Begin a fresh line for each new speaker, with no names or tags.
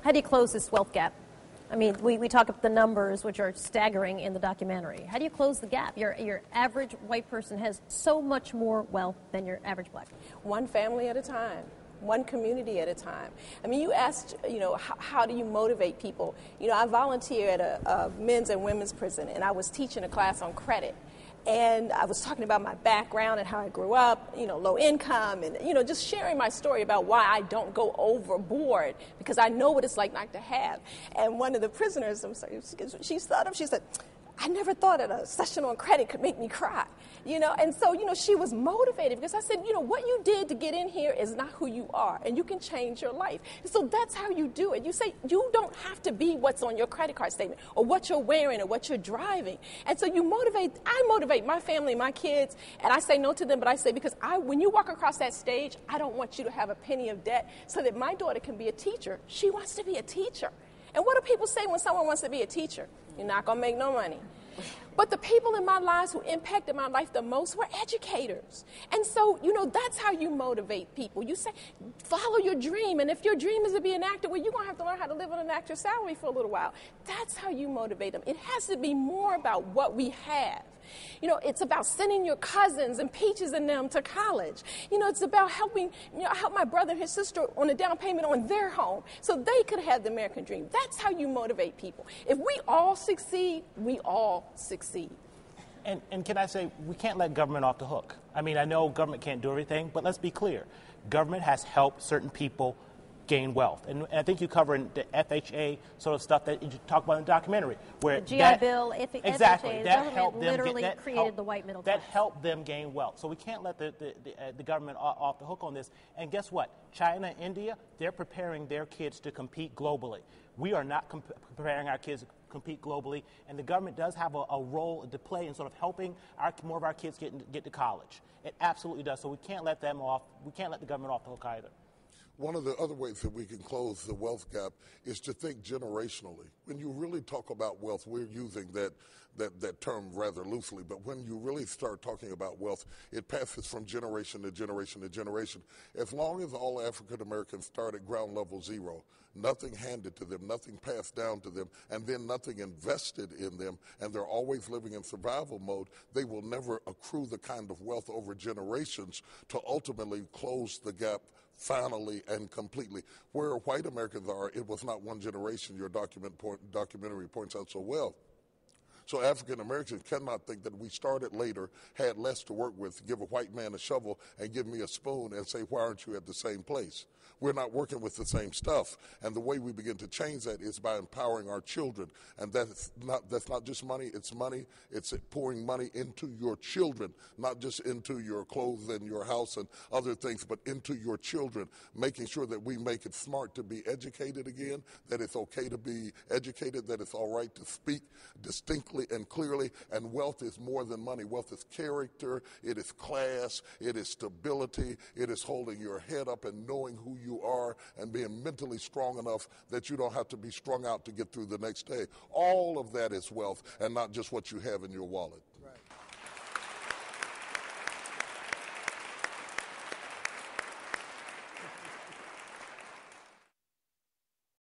How do you close this wealth gap? I mean, we talk about the numbers, which are staggering in the documentary. How do you close the gap? Your average white person has so much more wealth than your average black.
One family at a time. One community at a time. I mean, you asked, how do you motivate people? I volunteer at a men's and women's prison, and I was teaching a class on credit. And I was talking about my background and how I grew up, low income, and, just sharing my story about why I don't go overboard, because I know what it's like not to have. And one of the prisoners, she stood up, she said, I never thought that a session on credit could make me cry, and so, she was motivated because I said, what you did to get in here is not who you are, and you can change your life. And so that's how you do it. You say, you don't have to be what's on your credit card statement or what you're wearing or what you're driving. And so I motivate my family, my kids, and I say no to them, but I say, because when you walk across that stage, I don't want you to have a penny of debt so that my daughter can be a teacher. She wants to be a teacher. And what do people say when someone wants to be a teacher? You're not going to make no money. But the people in my lives who impacted my life the most were educators. And so, that's how you motivate people. You say, follow your dream. And if your dream is to be an actor, well, you're going to have to learn how to live on an actor's salary for a little while. That's how you motivate them. It has to be more about what we have. It's about sending your cousins and Peaches and them to college. It's about helping, help my brother and his sister on a down payment on their home so they could have the American dream. That's how you motivate people. If we all succeed, we all succeed.
And can I say, we can't let government off the hook. I mean, I know government can't do everything, but let's be clear. Government has helped certain people gain wealth. And I think you cover in the FHA sort of stuff that you talk about in the documentary. Where
the GI Bill,
exactly,
FHA,
that helped them
literally created the white middle class.
That helped them gain wealth. So we can't let the government off the hook on this. And guess what? China and India, they're preparing their kids to compete globally. We are not preparing our kids to compete globally, and the government does have a role to play in sort of helping more of our kids get to college. It absolutely does. So we can't let them off. We can't let the government off the hook either.
One of the other ways that we can close the wealth gap is to think generationally. When you really talk about wealth, we're using that term rather loosely, but when you really start talking about wealth, it passes from generation to generation to generation. As long as all African Americans start at ground level zero, nothing handed to them, nothing passed down to them, and then nothing invested in them, and they're always living in survival mode, they will never accrue the kind of wealth over generations to ultimately close the gap finally and completely. Where white Americans are, it was not one generation, your documentary points out so well. So African Americans cannot think that we started later, had less to work with, give a white man a shovel and give me a spoon and say, why aren't you at the same place? We're not working with the same stuff. And the way we begin to change that is by empowering our children. And that's not just money, it's pouring money into your children, not just into your clothes and your house and other things, but into your children, making sure that we make it smart to be educated again, that it's okay to be educated, that it's all right to speak distinctly and clearly. And wealth is more than money. Wealth is character, it is class, it is stability, it is holding your head up and knowing who you are and being mentally strong enough that you don't have to be strung out to get through the next day. All of that is wealth and not just what you have in your wallet.